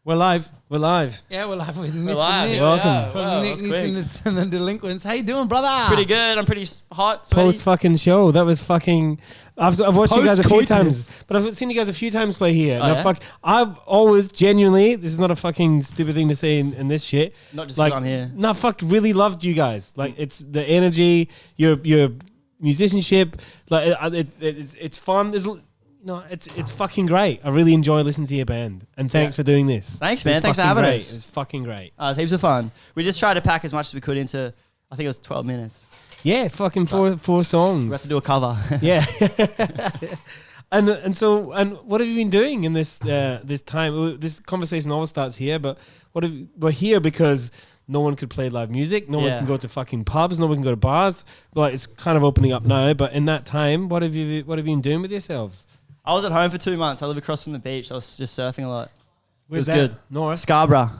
We're live. We're live. Yeah, we're live with Mr. We're live. Nick. Welcome. From Nick Nuisance and the Delinquents. How you doing, brother? Pretty good. I'm pretty hot. Sweaty. Post fucking show. That was fucking. I've watched you guys a few Post-Q-tip. times, but I've seen you guys a few times play here. Oh, Now, yeah? I've always genuinely. This is not a fucking stupid thing to say in this shit. Not just 'cause I'm here. No, really loved you guys. Like it's the energy, your musicianship. Like it's fun. There's it's fucking great. I really enjoy listening to your band, and thanks for doing this. Thanks, man. It's Thanks for fucking having great. us. It's fucking great. It was heaps of fun. We just tried to pack as much as we could into, I think it was 12 minutes. Yeah, fucking four songs. We have to do a cover. Yeah. And so what have you been doing in this this time? This conversation always starts here, but we're here because no one could play live music. No one can go to fucking pubs. No one can go to bars. Like it's kind of opening up now. But in that time, what have you been doing with yourselves? I was at home for 2 months. I live across from the beach. I was just surfing a lot. Where's it was good. North Scarborough.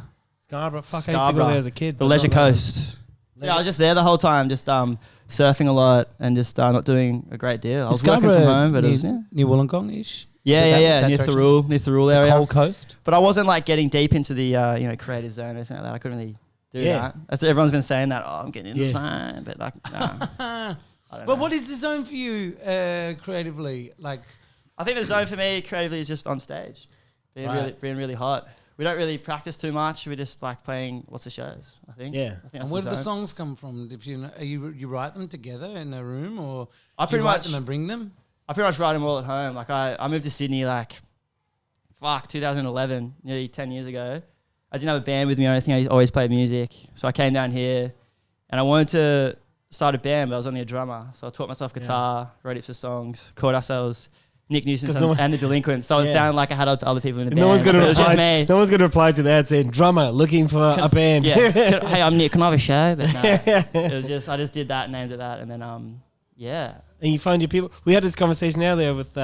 Fuck, I used to go there as a kid. The Leisure Coast. Yeah, I was just there the whole time, just surfing a lot and just not doing a great deal. I was working from home, but it was near Wollongong-ish. near direction? Thirroul area. Cold Coast. But I wasn't like getting deep into the creative zone or anything like that. I couldn't really do that. That's what everyone's been saying that. Oh, I'm getting into the zone, but like, nah. But what is the zone for you creatively? Like, I think the zone for me creatively is just on stage, being really hot. We don't really practice too much. We just like playing lots of shows, I think. Yeah. I think and where do the songs come from? If you write them together in a room, or I pretty write much them and bring them? I pretty much write them all at home. Like I moved to Sydney 2011, nearly 10 years ago. I didn't have a band with me or anything. I always played music. So I came down here and I wanted to start a band, but I was only a drummer. So I taught myself guitar, wrote heaps of songs, called ourselves Nick Nuisance and the Delinquents. So it sounded like I had other people in the band. No one's going it was just me. No one's going to reply to that saying drummer looking for a band. Yeah. Hey, I'm Nick. Can I have a show? But no, it was just I just did that, named it that, and then And you find your people. We had this conversation earlier with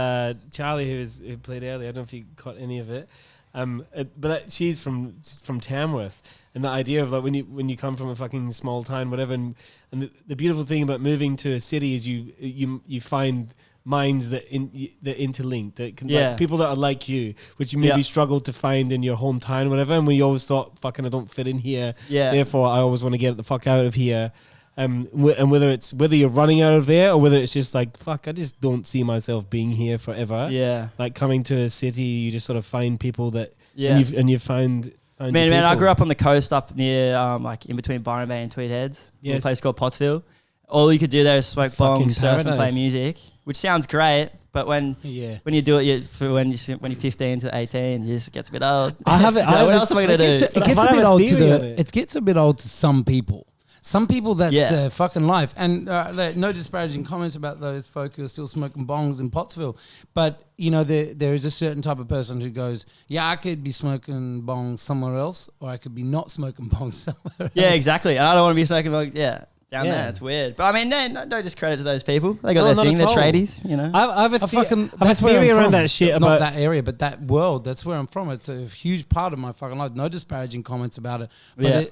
Charlie, who played earlier. I don't know if you caught any of it. But she's from Tamworth, and the idea of like when you come from a fucking small town, whatever, and the beautiful thing about moving to a city is you find minds that interlink, that can like, people that are like you, which you maybe struggled to find in your hometown, whatever. And we always thought, fucking, I don't fit in here. Yeah. Therefore, I always want to get the fuck out of here. And whether you're running out of there or whether it's just like, fuck, I just don't see myself being here forever. Yeah. Like coming to a city, you just sort of find people that, and you find Man, I grew up on the coast up near, like in between Byron Bay and Tweed Heads. Yes. A place called Pottsville. All you could do there is smoke bongs, surf and play music, which sounds great. But when you do it, when you're 15 to 18, it just gets a bit old. What else am I going to do? It gets a bit old to some people. Some people, that's their fucking life. And no disparaging comments about those folk who are still smoking bongs in Pottsville. But, there is a certain type of person who goes, I could be smoking bongs somewhere else, or I could be not smoking bongs somewhere else. Yeah, exactly. And I don't want to be smoking bongs, down there. It's weird. But I mean, no discredit to those people. They got their thing. They're tradies, I have a theory around that shit about... Not that area, but that world. That's where I'm from. It's a huge part of my fucking life. No disparaging comments about it.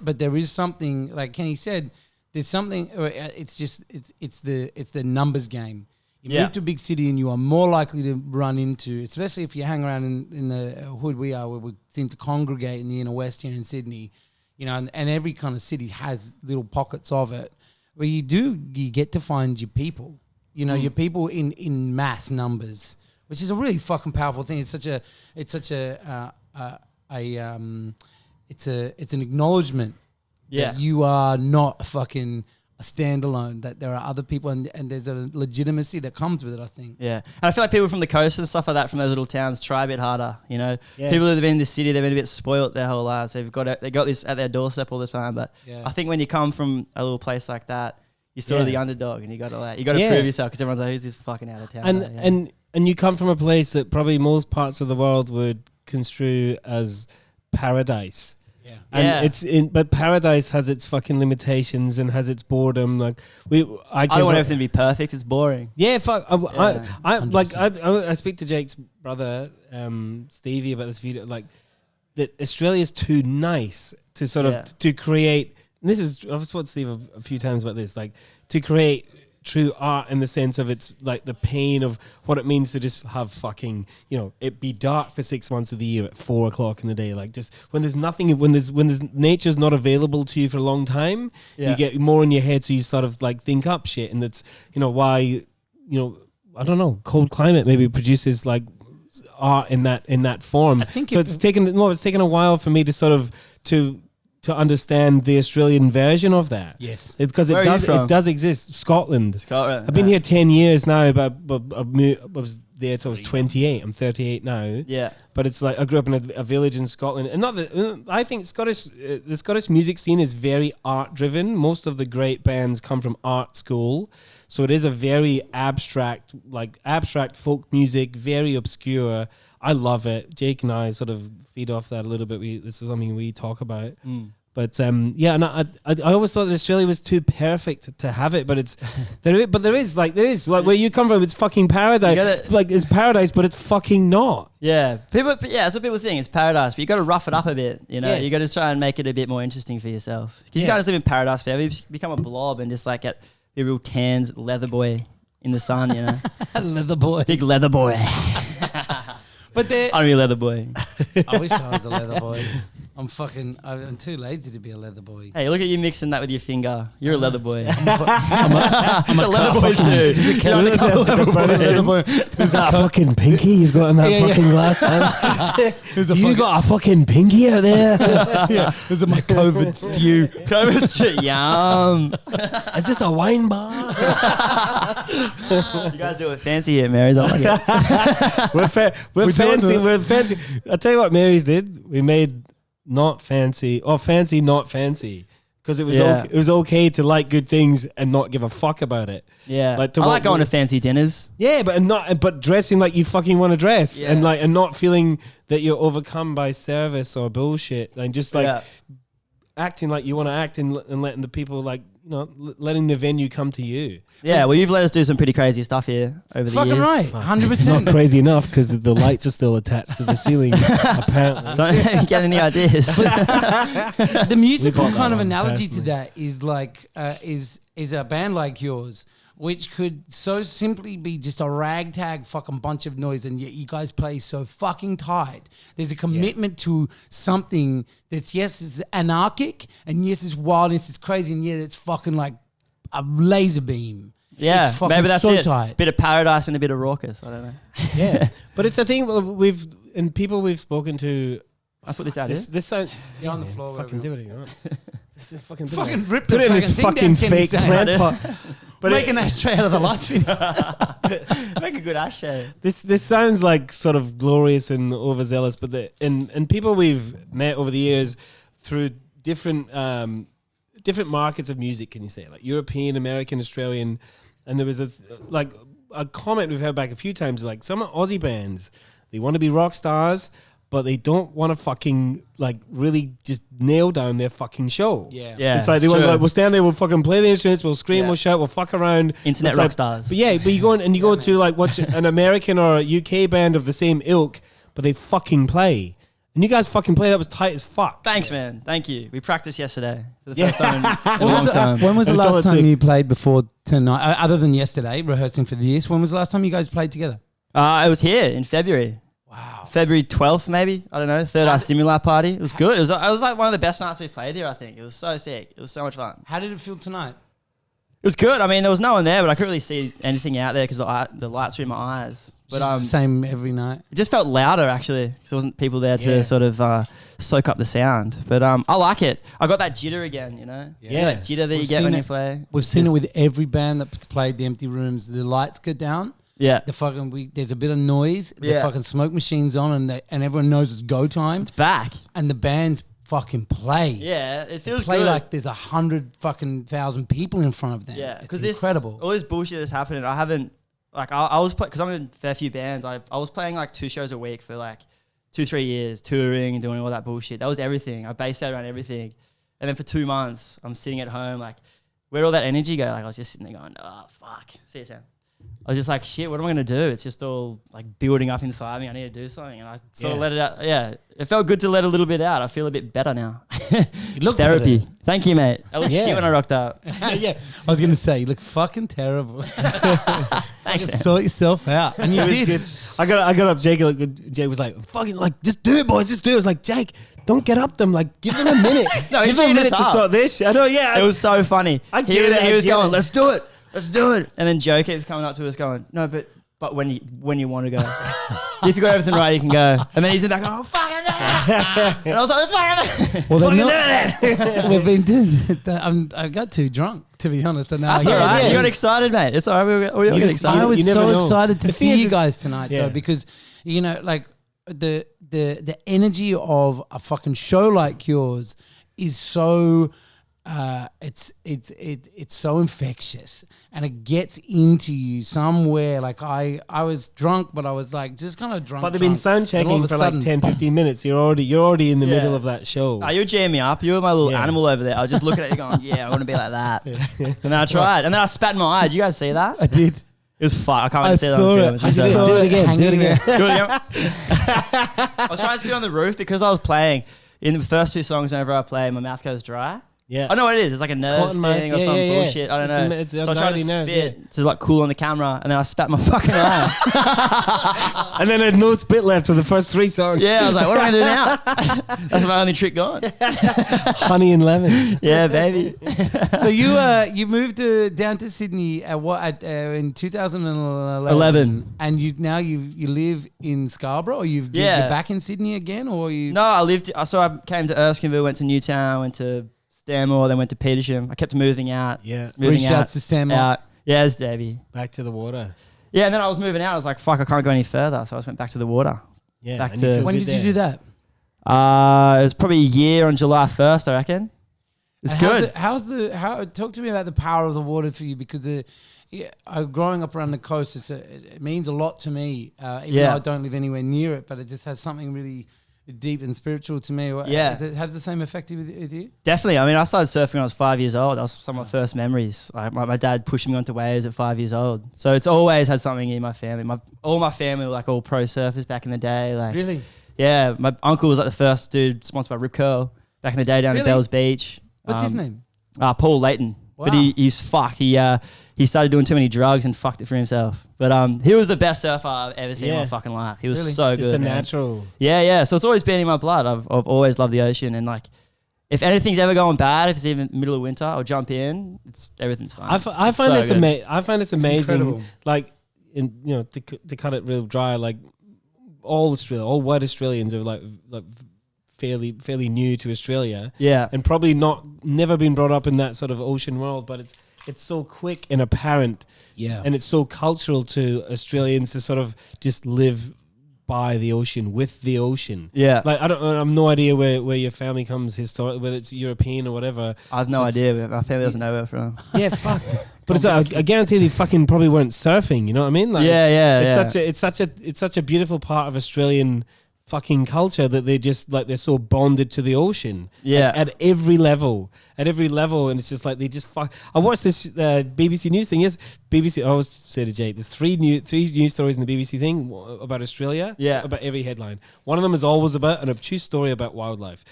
But there is something, like Kenny said, there's something, it's the numbers game. You move to a big city and you are more likely to run into, especially if you hang around in the hood we are, where we seem to congregate in the inner west here in Sydney, and every kind of city has little pockets of it. Where you get to find your people, your people in mass numbers, which is a really fucking powerful thing. It's an acknowledgement that you are not fucking a standalone, that there are other people and there's a legitimacy that comes with it, I think. Yeah. And I feel like people from the coast and stuff like that, from those little towns, try a bit harder, People who live in the city, they've been a bit spoilt their whole lives. They got this at their doorstep all the time. But I think when you come from a little place like that, you're sort of the underdog, and you got to prove yourself, because everyone's like, who's this fucking out of town? And you come from a place that probably most parts of the world would construe as paradise. But paradise has its fucking limitations and has its boredom. Like I don't want everything to be perfect. It's boring. Yeah, fuck. I speak to Jake's brother, Stevie, about this video. Like that, Australia's too nice to sort of to create. And this is I've spoken to Steve a few times about this. Like to create true art in the sense of it's like the pain of what it means to just have fucking, it be dark for 6 months of the year at 4 o'clock in the day. Like just when there's nothing, when there's nature's not available to you for a long time, you get more in your head. So you sort of like think up shit. And that's, why, I don't know, cold climate maybe produces like art in that form. I think so. It's taken a while for me to sort of to understand the Australian version of that. Yes, because it does exist. Scotland. I've been here 10 years now, but I was there till I was 28. I'm 38 now. Yeah, but it's like I grew up in a village in Scotland, and I think the Scottish music scene is very art driven. Most of the great bands come from art school. So it is a very abstract folk music, very obscure. I love it. Jake and I sort of feed off that a little bit. This is something we talk about. But and I always thought that Australia was too perfect to have it, but there is where you come from, it's fucking paradise. It's paradise, but it's fucking not. Yeah, that's what people think. It's paradise, but you got to rough it up a bit. Yes. You got to try and make it a bit more interesting for yourself. Because you can't just live in paradise forever. You become a blob and just like get a real tans leather boy in the sun. Leather boy, big leather boy. But I'm a leather boy. I wish I was a leather boy. I'm too lazy to be a leather boy. Hey, look at you mixing that with your finger. You're a leather boy. I'm a leather boy too. Is that a fucking pinky you've got in that fucking glass? You got a fucking pinky out there? This is my COVID stew. COVID stew, yum. Is this a wine bar? You guys do it fancy here, Mary's. I like it. We're fancy. We're fancy. I'll tell you what Mary's did. We made not fancy or fancy not fancy because it was okay to like good things and not give a fuck about it. I like going to fancy dinners. Yeah, but dressing like you fucking want to dress and not feeling that you're overcome by service or bullshit and just like acting like you want to act and letting the people letting the venue come to you. Yeah, well, you've let us do some pretty crazy stuff here over the years. Fucking right, 100%. Not crazy enough because the lights are still attached to the ceiling, apparently. Don't get any ideas. The musical kind of analogy to that is like, is a band like yours, which could so simply be just a ragtag fucking bunch of noise, and yet you guys play so fucking tight. There's a commitment to something that's, yes, it's anarchic, and yes, it's wild, it's crazy, and yet it's fucking like a laser beam. Yeah, maybe that's so it. Tight. Bit of paradise and a bit of raucous. I don't know. Yeah, but it's a thing people we've spoken to. I put this out here. This sound, you're on the floor. Fucking do it again. Fucking rip put it in this fucking fake plant pot. But make an ashtray out of the light finish. Make a good ashtray. This sounds like sort of glorious and overzealous, but and people we've met over the years through different markets of music, can you say, like European, American, Australian, and there was a comment we've heard back a few times, like some Aussie bands, they want to be rock stars, but they don't want to fucking really just nail down their fucking show. Yeah. It's like they want to we'll stand there, we'll fucking play the instruments, we'll scream, we'll shout, we'll fuck around. Internet rock stars. But you go and you go to watch an American or a UK band of the same ilk, but they fucking play. And you guys fucking play. That was tight as fuck. Thanks, man. Thank you. We practiced yesterday for the first time in a long time. When was the last time you played before tonight? Other than yesterday, rehearsing for this, when was the last time you guys played together? It was here in February. Wow. February 12th, maybe. I don't know. Third Eye Stimuli party. It was good. It was like one of the best nights we've played here, I think. It was so sick. It was so much fun. How did it feel tonight? It was good. I mean, there was no one there, but I couldn't really see anything out there because the lights were in my eyes. But same every night. It just felt louder, actually, because there wasn't people there to sort of soak up the sound. But I like it. I got that jitter again, Yeah. That jitter that you get when you play. We've seen it with every band that's played the empty rooms. The lights go down. Yeah. There's a bit of noise. The fucking smoke machine's on, and everyone knows it's go time. It's back. And the band's fucking play. Yeah, it feels play good. Like there's 100,000 people in front of them. Yeah, because it's incredible. All this bullshit that's happening. I haven't I was because I'm in a fair few bands. I was playing like 2 shows a week for like 2-3 years, touring and doing all that bullshit. That was everything. I based that around everything. And then for 2 months, I'm sitting at home like, where'd all that energy go? Like I was just sitting there going, oh fuck. See you, Sam. I was just like, shit, what am I going to do? It's just all like building up inside me. I need to do something. And I sort of let it out. Yeah. It felt good to let a little bit out. I feel a bit better now. You look therapy. Thank you, mate. I looked shit when I rocked up. Yeah. I was going to say, you look fucking terrible. Thanks, man. Sort yourself out. And you did. Good. I got up. Jake was like, fucking like, just do it, boys. Just do it. I was like, Jake, don't get up them. Like, give them a minute. No, give them a minute to sort this. I know, yeah. It was so funny. He was going, let's do it. Let's do it. And then Joe keeps coming up to us going, no, but when you want to go. If you got everything right, you can go. And then he's in there going, oh, fucking no. And I was like, let's fucking well, we've been doing that. I got too drunk, to be honest. And now that's all right. You got excited, mate. It's all right. We all get excited. I was so excited to see you guys tonight, though, because, you know, like the energy of a fucking show like yours is so... it's so infectious, and it gets into you somewhere. Like I was drunk, but I was like just kind of drunk. But they've been sound checking for like 10-15 minutes. You're already in the middle of that show. You're jamming me up. You're my little animal over there. I was just looking at you going, yeah, I want to be like that. And then I tried, and then I spat in my eye. Did you guys see that? I did. It was fun. I can't wait to see that on film. Do it again. Do it again. I was trying to spit on the roof because I was playing. In the first two songs, whenever I play, my mouth goes dry. Yeah, I know what it is. It's like a nerves thing or some bullshit. I don't know. So I tried to spit to like cool on the camera, and then I spat my fucking eye. And then I had no spit left for the first 3 songs. Yeah, I was like, what am I going to do now? That's my only trick gone. Honey and lemon. Yeah, baby. So you moved down to Sydney in 2011, and you live in Scarborough, or you're back in Sydney again, or you? No, I came to Erskineville, went to Newtown, went to Stanmore, then went to Petersham. I kept moving out. Yeah. Free shouts to Stanmore. Yes, Davey. Back to the water. Yeah, and then I was moving out. I was like, fuck, I can't go any further. So I just went back to the water. Yeah. When did you do that? It was probably a year on July 1st, I reckon. It's good. Talk to me about the power of the water for you, because growing up around the coast, it means a lot to me. Even though I don't live anywhere near it, but it just has something really deep and spiritual to me. Yeah. Does it have the same effect with you? Definitely. I mean, I started surfing when I was 5 years old. That was some of my first memories. Like my dad pushed me onto waves at 5 years old. So it's always had something in my family. All my family were like all pro surfers back in the day. Like, really? Yeah. My uncle was like the first dude sponsored by Rip Curl back in the day down at Bells Beach. What's his name? Paul Layton. Wow. But he's fucked. He started doing too many drugs and fucked it for himself. But he was the best surfer I've ever seen in my fucking life. He was so good. Just a natural. Yeah. So it's always been in my blood. I've always loved the ocean, and like, if anything's ever going bad, if it's even middle of winter, I'll jump in. Everything's fine. I find this amazing. I find this amazing. Incredible. Like, to cut it real dry. Like, all white Australians are like fairly new to Australia. Yeah, and probably never been brought up in that sort of ocean world, but it's so quick and apparent. Yeah. And it's so cultural to Australians to sort of just live by the ocean, with the ocean. Yeah. Like, I have no idea where your family comes historically, whether it's European or whatever. I have no idea. But my family doesn't know where I'm from. Yeah, fuck. But I guarantee they fucking probably weren't surfing, you know what I mean? Like, it's such a beautiful part of Australian fucking culture that they're so bonded to the ocean. Yeah. At every level. And it's just like they just fuck. I watched this BBC News thing. Yes, BBC. I always say to Jake, there's three news stories in the BBC thing about Australia. Yeah. About every headline. One of them is always about an obtuse story about wildlife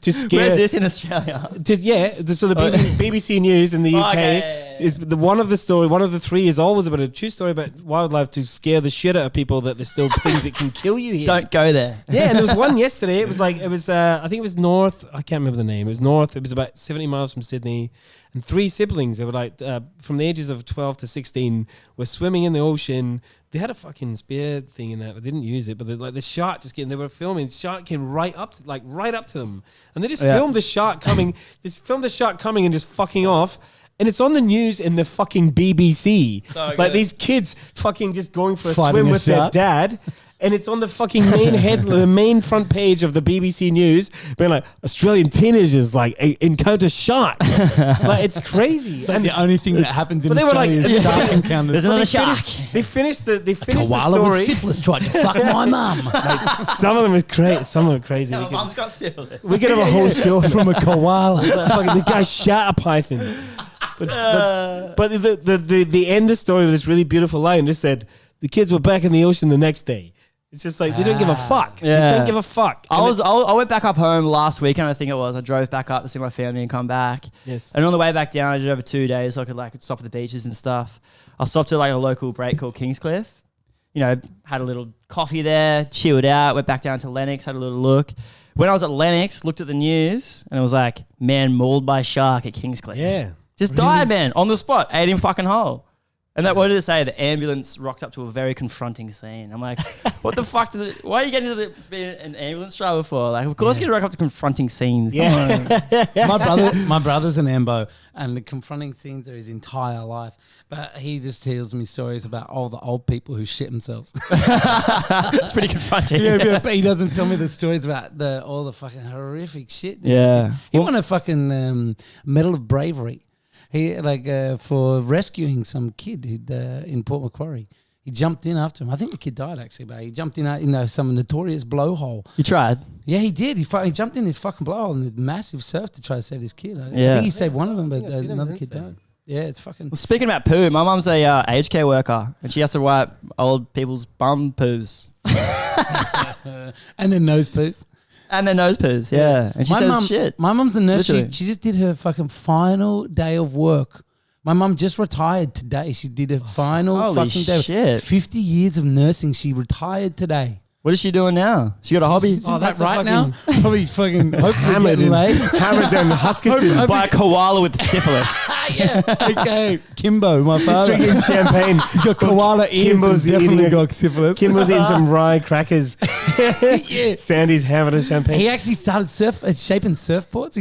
to scare. Where's this in Australia? So the BBC News in the UK is one of the three is always about a true story about wildlife to scare the shit out of people that there's still things that can kill you here. Don't go there. Yeah, and there was one yesterday. It was I think it was north. I can't remember the name. It was north. It was about 70 miles from Sydney, and 3 siblings. They were like from the ages of 12 to 16 were swimming in the ocean. They had a fucking spear thing in that, but they didn't use it. But the shark they were filming. The shark came right up to them, and they just filmed the shark coming. filmed the shark coming and just fucking off. And it's on the news in the fucking BBC. So like these kids fucking just going for a swim with their dad. And it's on the fucking the main front page of the BBC News, being like, Australian teenagers encounter shark. Like, it's crazy. So the only thing that happened in Australia is shark encounters. There's another shark. They finished the koala story. with syphilis tried to fuck my mum. Some of them are crazy. Some are crazy. My mum's got syphilis. We could have a whole show from a koala. Fucking the guy shot a python. But the end of the story with this really beautiful line just said the kids were back in the ocean the next day. It's just like they don't give a fuck. Yeah. They don't give a fuck. I went back up home last weekend, I think it was. I drove back up to see my family and come back. Yes. And on the way back down, I did over 2 days, so I could stop at the beaches and stuff. I stopped at like a local break called Kingscliff. You know, had a little coffee there, chilled out, went back down to Lennox, had a little look. When I was at Lennox, looked at the news, and it was like, man mauled by shark at Kingscliff. Yeah. Just died, man, on the spot, ate him fucking whole. And that, what did it say? The ambulance rocked up to a very confronting scene. I'm like, what the fuck why are you getting into being an ambulance driver for? Like, of course you're going to rock up to confronting scenes. Yeah. My brother's an ambo, and the confronting scenes are his entire life. But he just tells me stories about all the old people who shit themselves. It's pretty confronting. Yeah, but he doesn't tell me the stories about all the fucking horrific shit. Yeah. He won a fucking Medal of Bravery. He for rescuing some kid in Port Macquarie. He jumped in after him. I think the kid died actually, but he jumped in some notorious blowhole. You tried? Yeah, he did. He jumped in this fucking blowhole in the massive surf to try to save this kid. I Yeah. think he saved one of them, but another kid died. Yeah, it's fucking. Well, speaking about poo, my mum's a aged care worker, and she has to wipe old people's bum poos. And then nose poos. And their nose poos, yeah. And she says shit. My mum's a nurse. Literally. She just did her fucking final day of work. My mum just retired today. She did her final holy fucking day. shit. 50 years of nursing. She retired today. What is she doing now? She got a hobby? Oh, that's right now? Probably fucking hopefully getting laid. Hammered down Huskisson. By a koala with syphilis. Yeah. Okay. Kimbo, my He's father. drinking champagne. He's got koala ears. Kimbo's and definitely eating got syphilis. Kimbo's eating some rye crackers. Yeah. Sandy's having a champagne. He actually started shaping surfboards.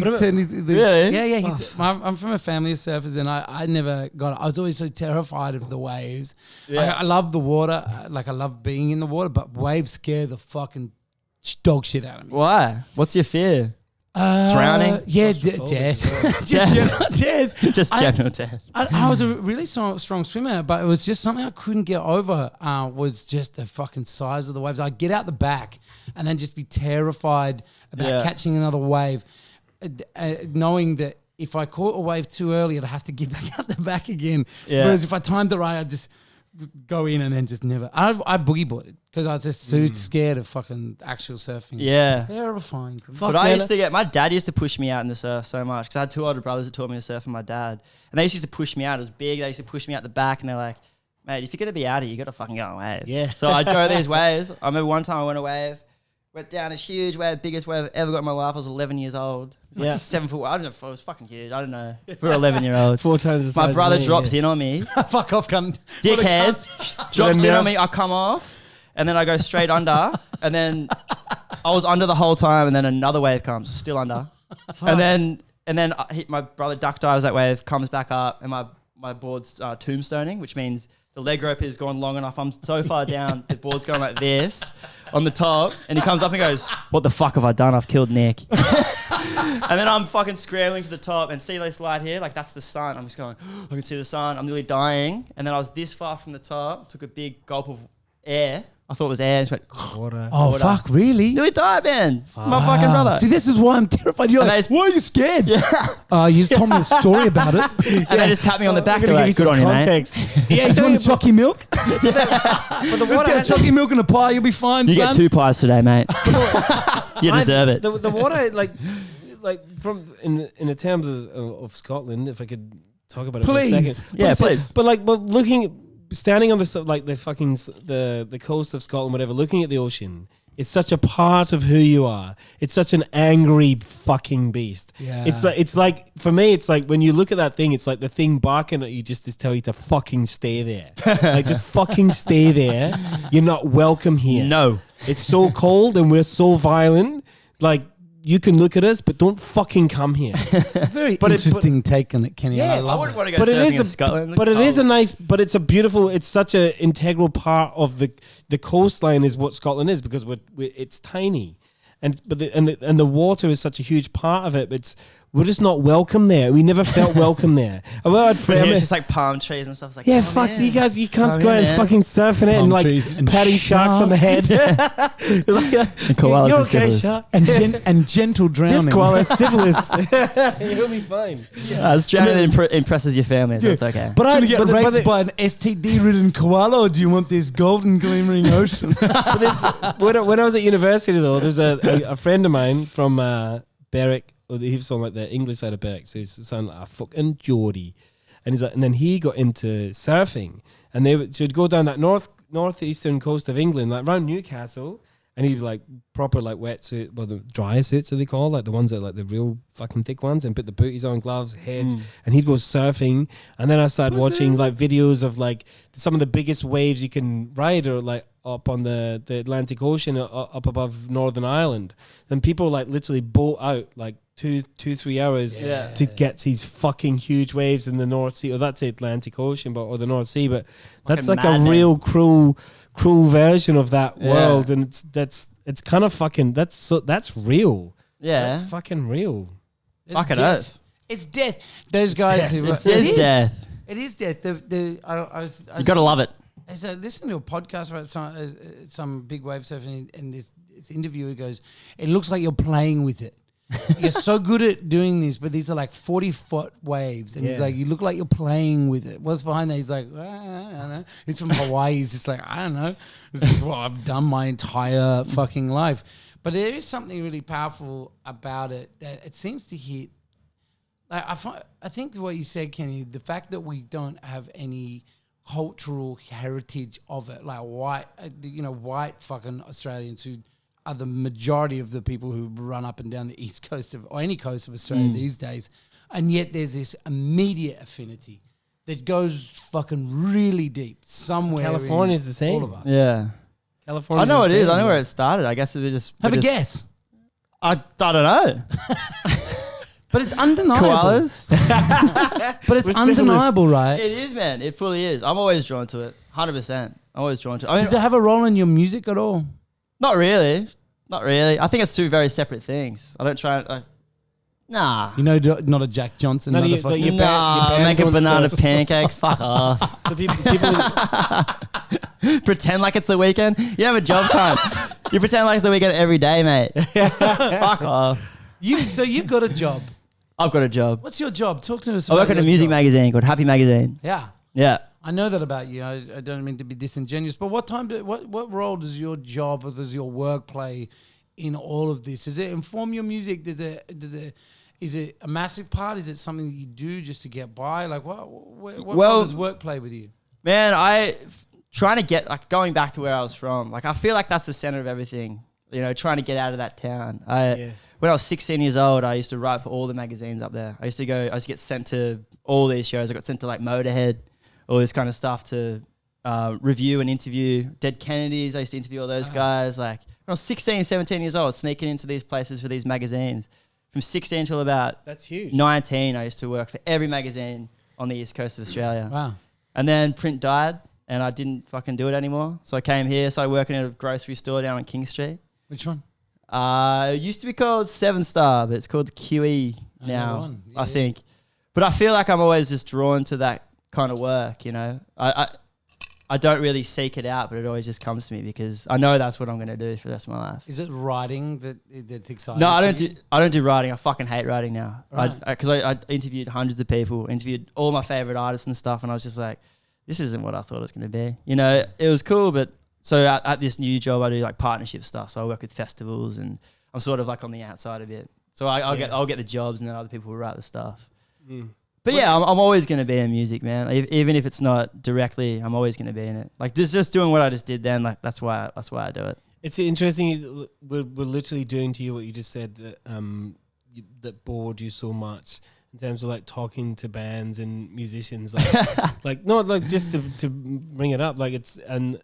Really? Yeah. I'm from a family of surfers, and I never got it. I was always so terrified of the waves. Yeah. I love the water. I love being in the water, but waves scare the fucking dog shit out of me. Why? What's your fear? Drowning? Yeah, death. Just general death. Just general death. I was a really strong swimmer, but it was just something I couldn't get over. Was just the fucking size of the waves. I'd get out the back and then just be terrified about catching another wave, knowing that if I caught a wave too early, I'd have to get back out the back again. Yeah. Whereas if I timed it right, I'd just go in and then just never. I boogie boarded because I was just too scared of fucking actual surfing. Yeah. Terrifying. But I used to my dad used to push me out in the surf so much because I had two older brothers that taught me to surf and my dad. And they used to push me out. It was big. They used to push me out the back and they're like, mate, if you're going to be out here, you got to fucking go on a wave. Yeah. So I'd go these waves. I remember one time I went a wave, went down this huge wave, biggest wave I've ever got in my life. I was 11 years old. Like 7 foot. I don't know if I was fucking huge. I don't know. For an 11-year-old. 4 times the size My brother of me, drops in on me. Fuck off, cunt. Dickhead. Drops in on me. I come off. And then I go straight under. And then I was under the whole time. And then another wave comes. Still under. And then my brother duck dives that wave, comes back up. And my board's tombstoning, which means the leg rope has gone long enough. I'm so far down, the board's going like this on the top. And he comes up and goes, what the fuck have I done? I've killed Nick. And then I'm fucking scrambling to the top and see this light here. Like, that's the sun. I'm just going, I can see the sun. I'm nearly dying. And then I was this far from the top, took a big gulp of air. I thought it was air. And just went, water. Oh, fuck, really? nearly died, man. My fucking brother. See, this is why I'm terrified. You're like, why are you scared? Yeah. You just told me a story about it. And they just pat me on the back. They're They're like, like, good on you, mate. context. Yeah, he's want chalky milk? But the Let's get a chalky milk and a pie. You'll be fine, You son. get 2 pies today, mate. You deserve it. The water, like from in the terms of Scotland, if I could talk about it for a Please. second. Yeah, please. But standing on the coast of Scotland, whatever, looking at the ocean, it's such a part of who you are. It's such an angry fucking beast. Yeah. It's like for me, it's like when you look at that thing, it's like the thing barking at you just to tell you to fucking stay there. Like just fucking stay there. You're not welcome here. No. It's so cold and we're so violent. Like, you can look at us, but don't fucking come here. Very interesting take on it, Kenny. Yeah, I love wouldn't it. want to go But it surfing is in Scotland. but it is a nice, but it's a beautiful, it's such an integral part of the coastline is what Scotland is because it's tiny, and the water is such a huge part of it. It's we're just not welcome there. We never felt welcome there. Well, I'd It was just like palm trees and stuff. It's like, yeah, fuck man. you guys. You can't go out and fucking surfing it Palm and like trees and patting sharks on the head. You're okay, shark. And gentle drowning. This koala has syphilis. You'll be fine. It's drowning that impresses your family, so it's okay. But I'm going to get raped by an STD-ridden koala, or do you want this golden glimmering ocean? When I was at university, though, there's a friend of mine from Berwick. He was on like the English side of Berwick, so he's sounding like a fucking Geordie. And he's like, and then he got into surfing, and she'd go down that northeastern coast of England, like around Newcastle, and he'd like proper like wetsuit, well the dry suits, are they call, like the ones that like the real fucking thick ones, and put the booties on, gloves, heads, and he'd go surfing. And then I started watching like videos of like some of the biggest waves you can ride, or like up on the Atlantic Ocean, up above Northern Ireland. Then people like literally boat out like 2-3 hours to get these fucking huge waves in the North Sea, or that's the Atlantic Ocean, or the North Sea. But that's like a real cruel version of that world, and it's kind of fucking that's real. Yeah, that's fucking real. Fucking oath. It's death. Those guys who it is death. It is death. You gotta love it. I listened to a podcast about some big wave surfing, and this interviewer goes, "It looks like you're playing with it. You're so good at doing this, but these are like 40-foot waves." And he's like, "You look like you're playing with it. What's behind that?" He's like, "I don't know." He's from Hawaii. He's just like, "I don't know. This is what I've done my entire fucking life." But there is something really powerful about it that it seems to hit. Like I think what you said, Kenny, the fact that we don't have any cultural heritage of it, like white fucking Australians who are the majority of the people who run up and down the east coast or any coast of Australia these days, and yet there's this immediate affinity that goes fucking really deep somewhere. California's the same. All of us. Yeah, California. I know it is. I know where it started. I guess it was just have a guess. I don't know. But it's undeniable. Koalas. But it's undeniable, right? It is, man. It fully is. I'm always drawn to it. 100%. I'm always drawn to it. I mean, does it have a role in your music at all? Not really. Not really. I think it's two very separate things. I don't try. Nah. You know, not a Jack Johnson. Make a banana pancake. Fuck off. So people pretend like it's the weekend. You have a job, cunt. You pretend like it's the weekend every day, mate. Fuck off. So you've got a job. I've got a job. What's your job? Talk to us I about work at a music magazine called Happy Magazine. Yeah. Yeah. I know that about you. I don't mean to be disingenuous, but what role does your job or does your work play in all of this? Does it inform your music? Is it a massive part? Is it something that you do just to get by? Like what role does work play with you? Man, trying to get, like, going back to where I was from, like, I feel like that's the center of everything, you know, trying to get out of that town. When I was 16 years old, I used to write for all the magazines up there. I used to get sent to all these shows. I got sent to like Motorhead, all this kind of stuff to review and interview. Dead Kennedys, I used to interview all those guys. Like when I was 16, 17 years old, sneaking into these places for these magazines. From 16 till about that's huge. 19, I used to work for every magazine on the east coast of Australia. Wow. And then print died and I didn't fucking do it anymore. So I came here, started working at a grocery store down on King Street. Which one? It used to be called 7 Star, but it's called QE now, I think. But I feel like I'm always just drawn to that kind of work, you know. I don't really seek it out, but it always just comes to me because I know that's what I'm going to do for the rest of my life. Is it writing that's exciting? No, I don't do writing. I fucking hate writing now. Right. Because I interviewed hundreds of people, interviewed all my favorite artists and stuff, and I was just like, this isn't what I thought it was going to be. You know, it was cool, but so at this new job, I do like partnership stuff. So I work with festivals, and I'm sort of like on the outside of it. So I'll get the jobs, and then other people will write the stuff. But yeah, I'm always going to be in music, man. Even if it's not directly, I'm always going to be in it. Like just doing what I just did then. Like that's why I do it. It's interesting. We're literally doing to you what you just said that that bored you so much in terms of like talking to bands and musicians. Like just to bring it up. Like it's and.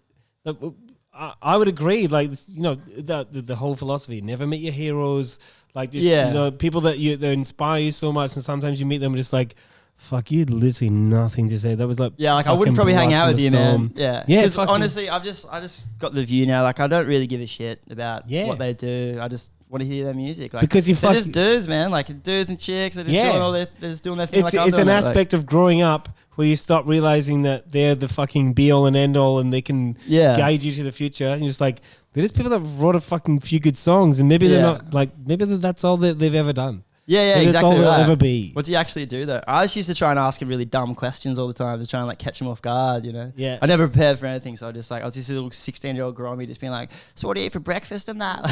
I would agree. Like, you know, the whole philosophy: never meet your heroes. Like, just you know, people that inspire you so much, and sometimes you meet them just like fuck, you had literally nothing to say. That was like, yeah, like I wouldn't probably hang out with you, man. Yeah, yeah. Because honestly, I just got the view now. Like I don't really give a shit about what they do. I just want to hear their music. Like, because they're just dudes, man. Like dudes and chicks. They're just doing their thing. It's an aspect of growing up where you stop realizing that they're the fucking be all and end all, and they can guide you to the future. And you're just like, they're just people that wrote a fucking few good songs, and maybe they're not like, maybe that's all that they've ever done. Yeah, maybe exactly. That's all they'll ever be. What do you actually do though? I just used to try and ask him really dumb questions all the time to try and like catch him off guard, you know? Yeah. I never prepared for anything, so I was just this little 16-year-old grommy just being like, so what do you eat for breakfast and that?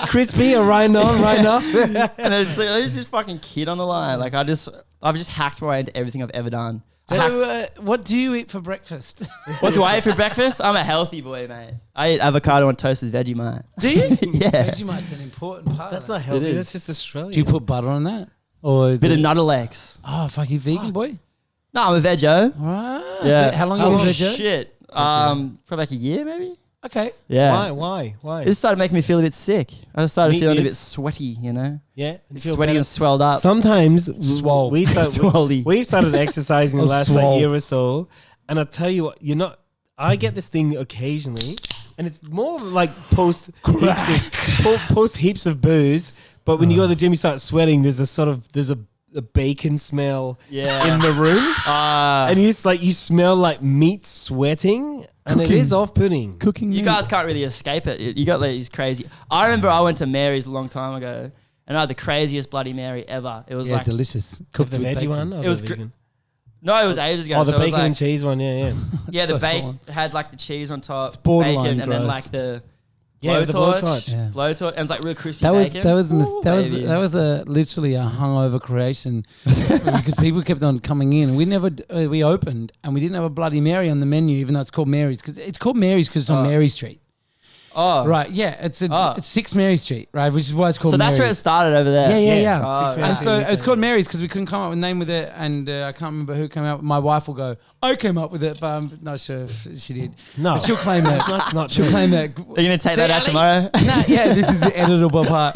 Crispy or right off. And there's this fucking kid on the line. Like I've just hacked my way into everything I've ever done. So, what do you eat for breakfast? What do I eat for breakfast? I'm a healthy boy, mate. I eat avocado and toasted Vegemite. Do you? Yeah. Vegemite's an important part. That's not healthy. That's just Australian. Do you put butter on that? Or is Bit of Nuttalex. Oh, fuck, you vegan, boy? No, I'm a veggie. Right. Yeah. How long are you a veggie? Shit. Probably like a year, maybe. Okay. Yeah. Why? It just started making me feel a bit sick. I just started feeling a bit sweaty, you know? Yeah. Sweaty and swelled up. Sometimes we started exercising the last year or so, and I tell you what, I get this thing occasionally, and it's more like post heaps of booze. But when you go to the gym, you start sweating. There's a bacon smell in the room, and you smell like meat sweating. And it is off-putting. Cooking. You guys can't really escape it. You got these crazy. I remember I went to Mary's a long time ago, and I had the craziest Bloody Mary ever. It was delicious. Cooked the veggie one. Or it was vegan? No, it was ages ago. Oh, the bacon and cheese one. Yeah. Yeah, the So bacon had like the cheese on top, It's borderline bacon, and then gross. like the blowtorch. Yeah. blowtorch, and it's like real crispy. That was bacon. that was literally a hungover creation because people kept on coming in. We opened and we didn't have a Bloody Mary on the menu, even though it's called Mary's because it's on Mary Street. Oh, Right, yeah, it's 6 Mary Street, right, which is why it's called. So that's Mary's. where it started over there. Yeah. Oh, And so it's called Mary's because we couldn't come up with a name with it, and I can't remember who came out. My wife will go, I came up with it, but I'm not sure if she did. No, but she'll claim that. That's not She'll true. claim that. Are you gonna take that out tomorrow? Nah, yeah, this is the editable part.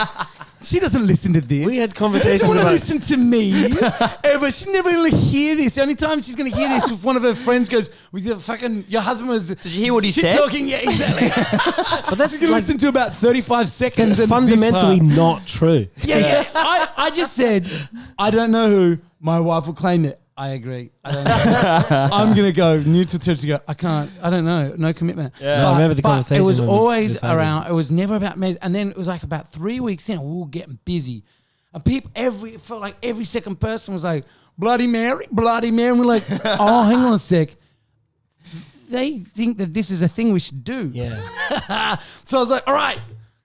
She doesn't listen to this. We had conversations She doesn't about. listen to me ever. She's never going to hear this. The only time she's going to hear this if one of her friends goes, your husband was. Did you hear what he shit said? Talking, yeah, exactly. But that's going to listen to about 35 seconds. It's and fundamentally not true. Yeah. I just said, I don't know who. My wife will claim it. I agree. I don't know. I'm going to go neutral territory. Go, I can't. I don't know. No commitment. Yeah. No, I remember the conversation. It was when we always decided. around. It was never about me. And then it was like about 3 weeks in, we were getting busy. And people, it felt like every second person was like, Bloody Mary, Bloody Mary. And we're like, oh, hang on a sec. They think that this is a thing we should do. Yeah. So I was like, all right,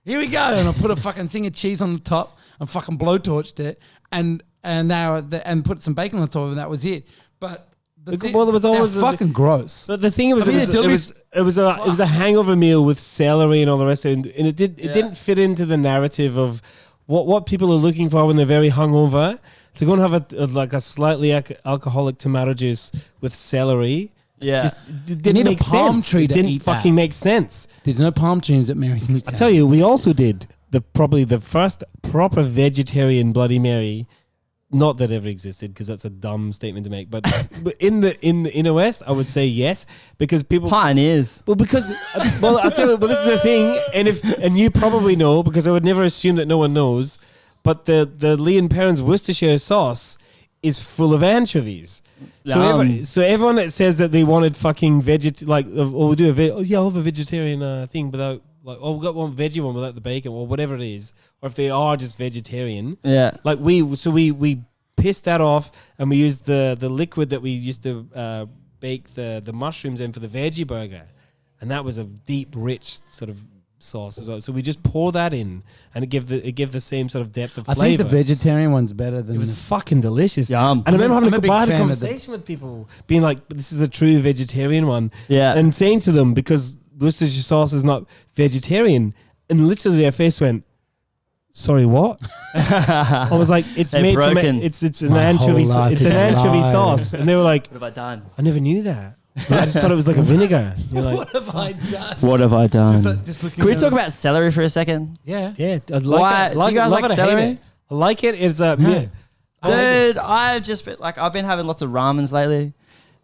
here we go. And I put a fucking thing of cheese on the top and fucking blowtorched it and put some bacon on top of it, and that was it. But there was always fucking gross. But the thing was, it was a hangover meal with celery and all the rest of it, and it didn't fit into the narrative of what people are looking for when they're very hungover. To go and have a slightly alcoholic tomato juice with celery. Yeah, it didn't make sense. It didn't fucking make sense. There's no palm trees at Mary's. I tell you, we also did probably the first proper vegetarian Bloody Mary. Not that ever existed, because that's a dumb statement to make. But in the inner west, I would say yes, because people pioneers. Well, because I'll tell you. But this is the thing, and you probably know, because I would never assume that no one knows. But the Lee and Perrins Worcestershire sauce is full of anchovies. So everyone that says that they wanted fucking we'll do I'll have a vegetarian thing without. Like, we've got one veggie one without the bacon, or whatever it is, or if they are just vegetarian. Yeah. Like we pissed that off, and we used the liquid that we used to bake the mushrooms in for the veggie burger, and that was a deep, rich sort of sauce as well. So we just pour that in, and it give the same sort of depth of flavor. I think the vegetarian one's better than. It was fucking delicious. Yum. And I remember having a a conversation with people, being like, "This is a true vegetarian one." Yeah. And saying to them, because Worcestershire sauce is not vegetarian, and literally their face went, "Sorry, what?" I was like, "It's They're made broken. from it's an anchovy sauce," and they were like, "What have I done? I never knew that. I just thought it was like a vinegar." You're like, What have I done? What have I done?" Just looking. Can we talk about celery for a second? Yeah. yeah, I Why- like do you guys love like it, I hate celery? it. I like it. It's No. Dude, I've been having lots of ramens lately,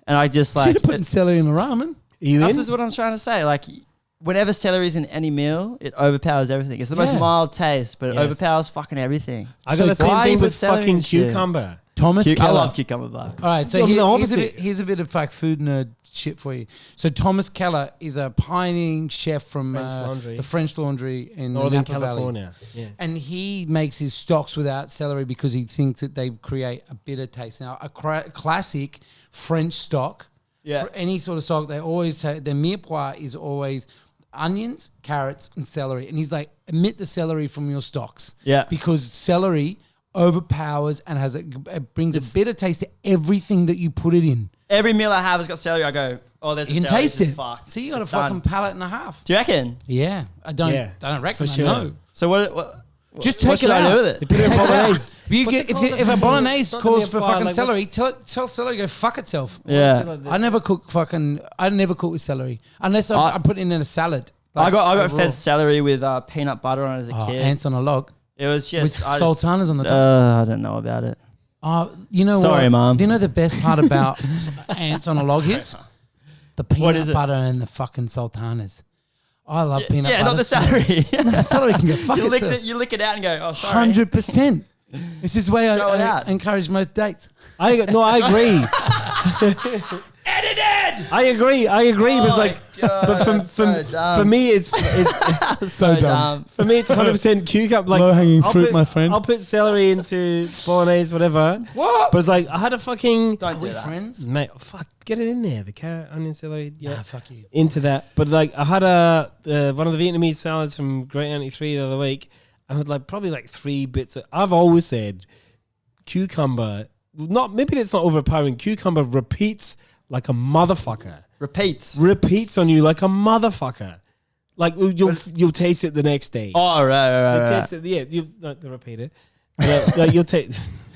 and I just like You're putting celery in the ramen. This is what I'm trying to say. Like, whenever celery's in any meal, it overpowers everything. It's the most mild taste, but it overpowers fucking everything. I got the same thing with fucking cucumber. Thomas Keller. I love cucumber bar. All right, so here's a bit of like food nerd shit for you. So Thomas Keller is a pioneering chef from the French Laundry in Northern Napa California. Valley. Yeah. And he makes his stocks without celery because he thinks that they create a bitter taste. Now, a classic French stock, for any sort of stock, they always take, their mirepoix is always onions, carrots, and celery. And he's like, omit the celery from your stocks. Yeah. Because celery overpowers and it brings a bitter taste to everything that you put it in. Every meal I have has got celery. I go, oh, there's you can taste it. So you got a fucking palate and a half. Do you reckon? Yeah, I don't reckon. For sure. I know. So what just take what it out. I do with it? You put it in bolognese. If a bolognese calls for fucking like celery, tell celery to go fuck itself. Yeah. I never cook with celery unless I put it in a salad. Like I got fed celery with peanut butter on it as a kid. Ants on a log. It was just with sultanas on the top. I don't know about it. You know Sorry, what? Mom. Do you know the best part about ants on a log is? The peanut butter and the fucking sultanas. I love peanut butter. Yeah, not the celery. The celery can go fuck itself. You lick it out and go, oh, sorry. 100%. This is the way I encourage most dates. I agree. Edited! I agree. But like, but for me, it's so dumb. For me, it's 100% cucumber. Like, low-hanging fruit, my friend. I'll put celery into bolognese, whatever. What? But it's like, I had a fucking... Don't do that. Friends? Mate, fuck, get it in there. The carrot, onion, celery. Yeah, fuck you. Into that. But like, I had one of the Vietnamese salads from Great Auntie 3 the other week. I had like probably like 3 bits. I've always said cucumber, maybe it's not overpowering. Cucumber repeats like a motherfucker. Repeats on you like a motherfucker. Like you'll taste it the next day. Oh, right. Taste it, yeah, you not repeat it. Like, you'll take.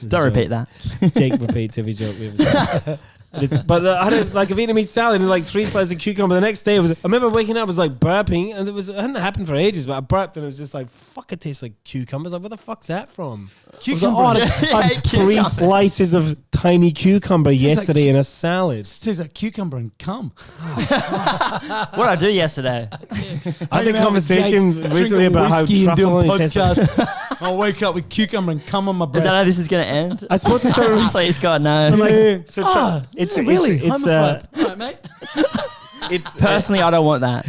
Don't repeat that. Jake repeats every joke we ever say. I had like a Vietnamese salad and like 3 slices of cucumber. The next day, I remember waking up, I was like burping, and it hadn't happened for ages, but I burped and it was just like, fuck, it tastes like cucumber. I was like, where the fuck's that from? Cucumber. I had 3 slices of tiny cucumber yesterday in a salad. It tastes like cucumber and cum. What did I do yesterday? I had a conversation recently about how truffle only tastes like... I'll wake up with cucumber and cum on my breath. Is that how this is going to end? I spoke to someone. Please, God, no. It's really homophobe. Right, mate. It's personally, I don't want that.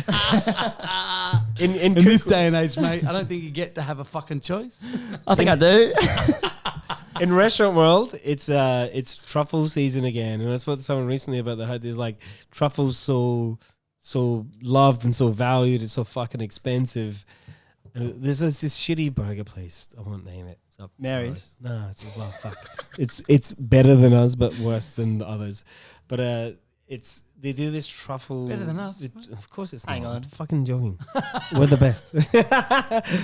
In this day and age, mate, I don't think you get to have a fucking choice. I think I do. In restaurant world, it's truffle season again, and I spoke to someone recently about how there's like truffles so loved and so valued and so fucking expensive. And there's this shitty burger place. I won't name it. It's up Mary's. No, fuck. It's better than us, but worse than the others. But they do this truffle. Better than us. Of course it's Hang not. on. I'm fucking joking. We're the best.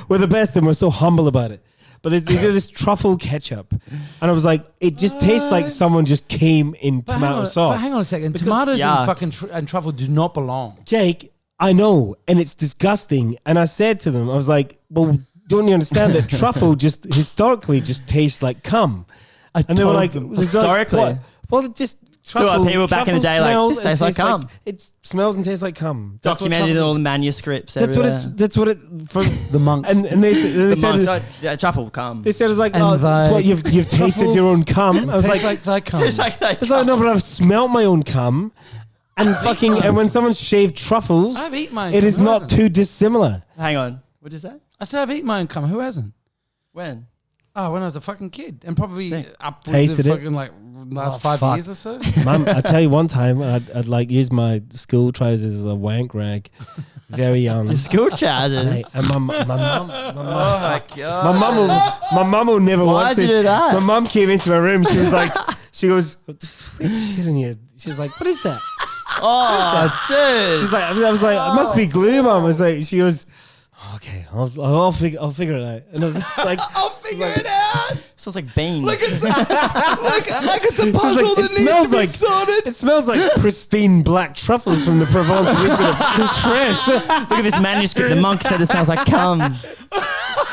We're the best, and we're so humble about it. But they do this truffle ketchup, and I was like, it just tastes like someone just came in tomato sauce. But hang on a second. Tomatoes and fucking and truffle do not belong. Jake, I know, and it's disgusting. And I said to them, I was like, well, don't you understand that truffle just historically just tastes like cum? And they were like, historically? Like, well, it just truffle. So people back in the day like, this tastes like cum. It smells and tastes like cum. Documented in all the manuscripts. That's what it from the monks. And they said truffle cum. They said it's like, oh, it's what you've tasted your own cum. I was like they cum. Tastes like they cum. Like, no, but I've smelt my own cum. And and when someone shaved truffles, I've eaten my own it cum. is not too dissimilar. Hang on. What did you say? I said I've eaten my own cum. Who hasn't? When? Oh, when I was a fucking kid. And probably Tasted upwards of it? fucking like last 5 years or so. Mum, I tell you one time, I'd like use my school trousers as a wank rag. Very young. Your school trousers? Hey, and my mum. Oh my God. My mum will never watch Why'd you this. do that? My mum came into my room. She was like, she goes, this weird shit in you. She's like, what is that? Oh, dude. She's like, I was like, it must be glue, Mum. I was like, she goes, okay, I'll figure it out. And I was just like, I'll figure it out. Smells like beans. Like it's a puzzle like, that needs to be sorted. It smells like pristine black truffles from the Provence region of France. Look at this manuscript. The monk said it smells like cum.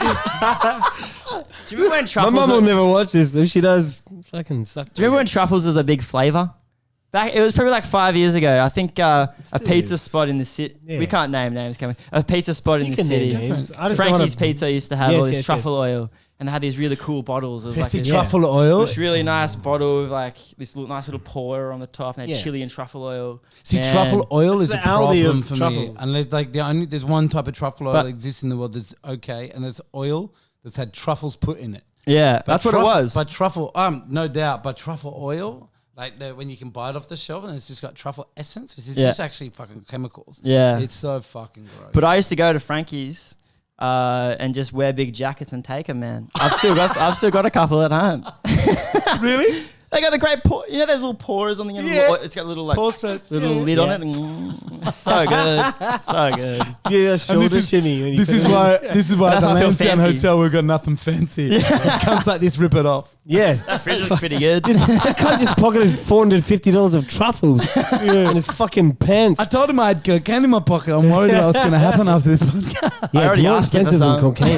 Do you remember when My truffles? mum will never watch this. If she does, fucking suck. Do you remember when truffles was a big flavour? It was probably like 5 years ago. I think a pizza spot in the city. Yeah. We can't name names, can we? A pizza spot in the city. Frankie's Pizza used to have all this truffle oil, and they had these really cool bottles. It was like this truffle oil. This really nice bottle with like this nice little pour on the top, and chili and truffle oil. See, truffle oil is a problem for truffles. me. Unless like there's one type of truffle oil that exists in the world that's okay, and there's oil that's had truffles put in it. Yeah, but that's what it was. But truffle, no doubt. But truffle oil. Like when you can buy it off the shelf and it's just got truffle essence, which is just actually fucking chemicals. Yeah. It's so fucking gross. But I used to go to Frankie's and just wear big jackets and take them, man. I've still got a couple at home. Really? They got the great pour. You know those little pourers on the end? Yeah. It's got a little like little lid on it. And so good. So good. Yeah, shoulder shimmy. This is why at the LANSDOWNE Hotel we've got nothing fancy. Yeah. It comes like this, rip it off. Yeah. That fridge looks pretty good. I can't just pocketed $450 of truffles in his fucking pants. I told him I had cocaine in my pocket. I'm worried what was going to happen after this podcast. Yeah, it's more expensive than song. cocaine.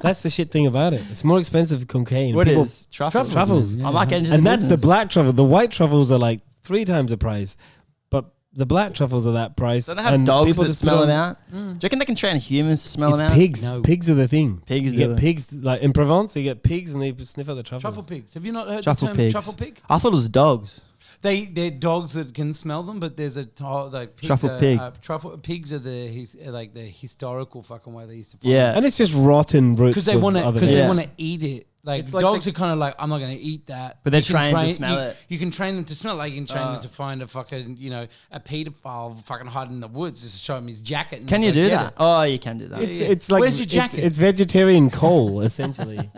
That's the shit thing about it. It's more expensive than cocaine. What is? Truffles. Truffles. I might get into And the that's the business. black truffle. The white truffles are like 3 times the price, but the black truffles are that price. Don't they have and dogs people that just smell put them on- out? Do you reckon they can train humans to smell It's them out? pigs. No. Pigs are the thing. Pigs You do get it. pigs like in Provence. You get pigs and they sniff out the truffles. Truffle pigs. Have you not heard Truffle the term pigs. truffle pig? I thought it was dogs. They're dogs that can smell them, but there's like pigs Truffle pig. Truffle pigs are the historical fucking way they used to find Yeah. And it's just rotten roots. because they want to Yeah. eat it. Like It's like dogs are kind of like, I'm not going to eat that. But they're You can trained to smell it. You can train them to smell it. Like you can train them to find a fucking, a pedophile fucking hiding in the woods just to show him his jacket. And Can they'll you go do get that? it. Oh, you can do that. It's like Where's your jacket? It's vegetarian coal essentially.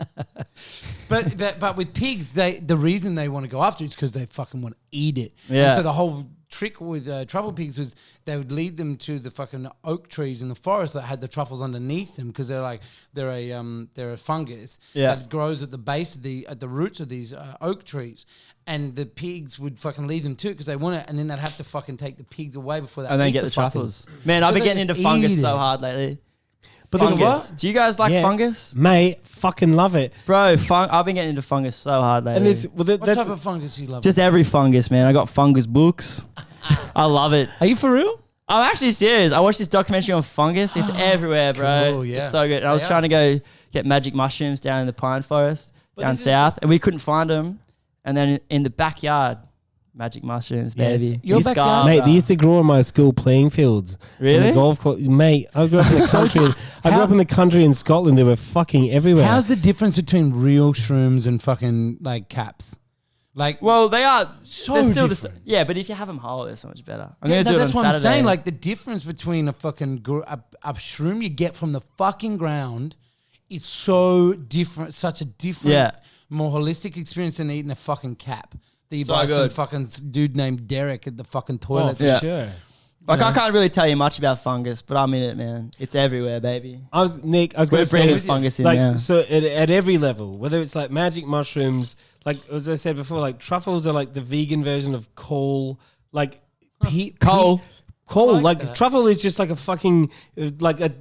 But with pigs, the reason they want to go after it is because they fucking want to eat it. Yeah. And so the whole trick with truffle pigs was they would lead them to the fucking oak trees in the forest that had the truffles underneath them because they're a fungus that grows at the base of at the roots of these oak trees. And the pigs would fucking lead them to it because they want it, and then they'd have to fucking take the pigs away before they And then eat get the truffles. fuckers. Man, I've So been they getting into just fungus eat so it. hard lately. But there's Fungus. Do you guys like Yeah. fungus? Mate, fucking love it. Bro, I've been getting into fungus so hard lately. And there's What that's type of fungus do you love? just every fungus, man. I got fungus books. I love it. Are you for real? I'm actually serious. I watched this documentary on fungus. It's everywhere, bro. Cool, yeah. It's so good. And I was They trying to go get magic mushrooms down in the pine forest down this is- south, and we couldn't find them. And then in the backyard, magic mushrooms, Yes. baby. Your This backyard? guy, Mate, they used to grow on my school playing fields. Really? On the golf course. Mate, I grew up in the country. I grew up in the country in Scotland. They were fucking everywhere. How's the difference between real shrooms and fucking like caps? Like, Well, they are So they're still different. Yeah, but if you have them whole, they're so much better. I'm yeah, gonna do it that's on what Saturday. I'm saying. Like the difference between a fucking a shroom you get from the fucking ground is so different. Such a different, more holistic experience than eating a fucking cap that you So buy some good. fucking dude named Derek at the fucking toilet. yeah. Sure. Like I can't really tell you much about fungus, but I'm in it, man. It's everywhere, baby. I was going We're to say bringing fungus in like now. so at every level, whether it's like magic mushrooms, like as I said before, like truffles are like the vegan version of coal, like Coal. Coal, like like that. truffle is just like a fucking like a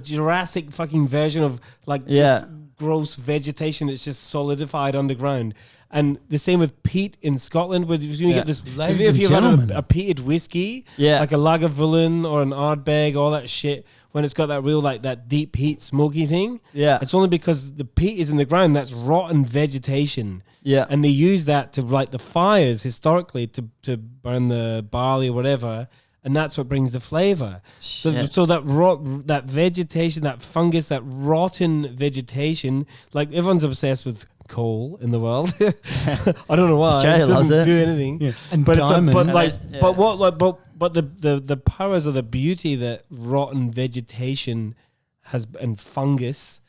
Jurassic fucking version of like just gross vegetation. It's just solidified underground. And the same with peat in Scotland, where you get this. Ladies If and you've had gentlemen. a peated whiskey, Yeah. like a Lagavulin or an Ardbeg, all that shit, when it's got that real like that deep peat smoky thing, Yeah. it's only because the peat is in the ground. That's rotten vegetation. Yeah. And they use that to light the fires historically to burn the barley or whatever, and that's what brings the flavor. Shit. So that vegetation, that fungus, that rotten vegetation, like everyone's obsessed with coal in the world. I don't know why. Australia it loves doesn't it. do anything. Yeah. And But it's like, but diamonds. like, Yeah. but what like, but the powers of the beauty that rotten vegetation has and fungus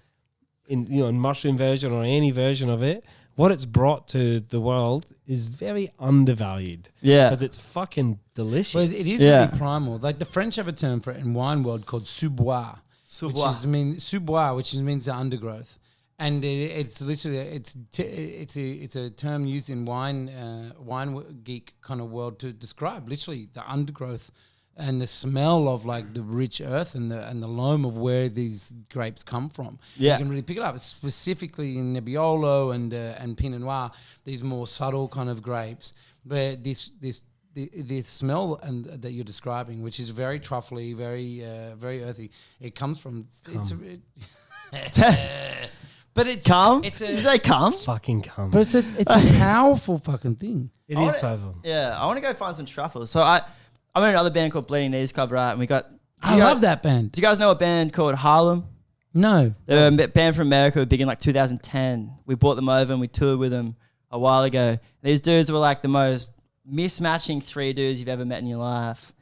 in mushroom version or any version of it, what it's brought to the world is very undervalued. Yeah. Because it's fucking delicious. Well, it is Yeah. really primal. Like the French have a term for it in wine world called sous-bois. Which means the undergrowth. And it's literally it's a term used in wine geek kind of world to describe literally the undergrowth and the smell of like the rich earth and the loam of where these grapes come from. Yeah. You can really pick it up. It's specifically in Nebbiolo and Pinot Noir, these more subtle kind of grapes. But the smell and that you're describing, which is very truffly, very earthy, it comes from but it's Cum? It's Did you say cum? Fucking cum. But it's a powerful fucking thing. It is powerful. Yeah, I want to go find some truffles. So I'm in another band called Bleeding Knees Club, right? And we got. I love that band. Do you guys know a band called Harlem? No. They're a band from America, who were big in like 2010. We brought them over and we toured with them a while ago. These dudes were like the most mismatching 3 dudes you've ever met in your life.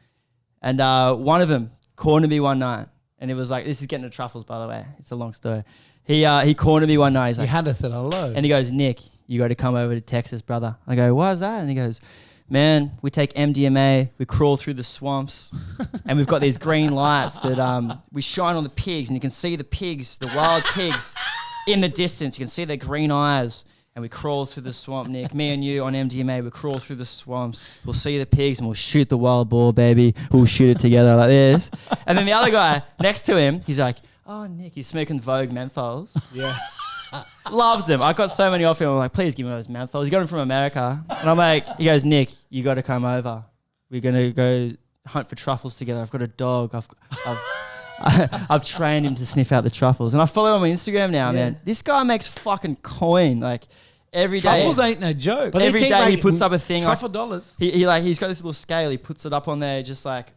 And one of them cornered me one night. And it was like, this is getting to truffles, by the way. It's a long story. He cornered me one night. He's like, you had to say hello. And he goes, Nick, you got to come over to Texas, brother. I go, why is that? And he goes, man, we take MDMA, we crawl through the swamps, and we've got these green lights that we shine on the pigs, and you can see the pigs, the wild pigs, in the distance. You can see their green eyes, and we crawl through the swamp, Nick. Me and you on MDMA, we crawl through the swamps. We'll see the pigs, and we'll shoot the wild boar, baby. We'll shoot it together like this. And then the other guy next to him, he's like, oh, Nick, he's smoking Vogue menthols. Yeah. Loves them. I got so many off him. I'm like, please give me those menthols. He got them from America. And I'm like, he goes, Nick, you got to come over. We're going to go hunt for truffles together. I've got a dog. I've trained him to sniff out the truffles. And I follow him on Instagram now, man. This guy makes fucking coin. Like, every day. Truffles ain't no joke. But every day like, he puts up a thing. Truffle like, dollars. He's got this little scale. He puts it up on there just like,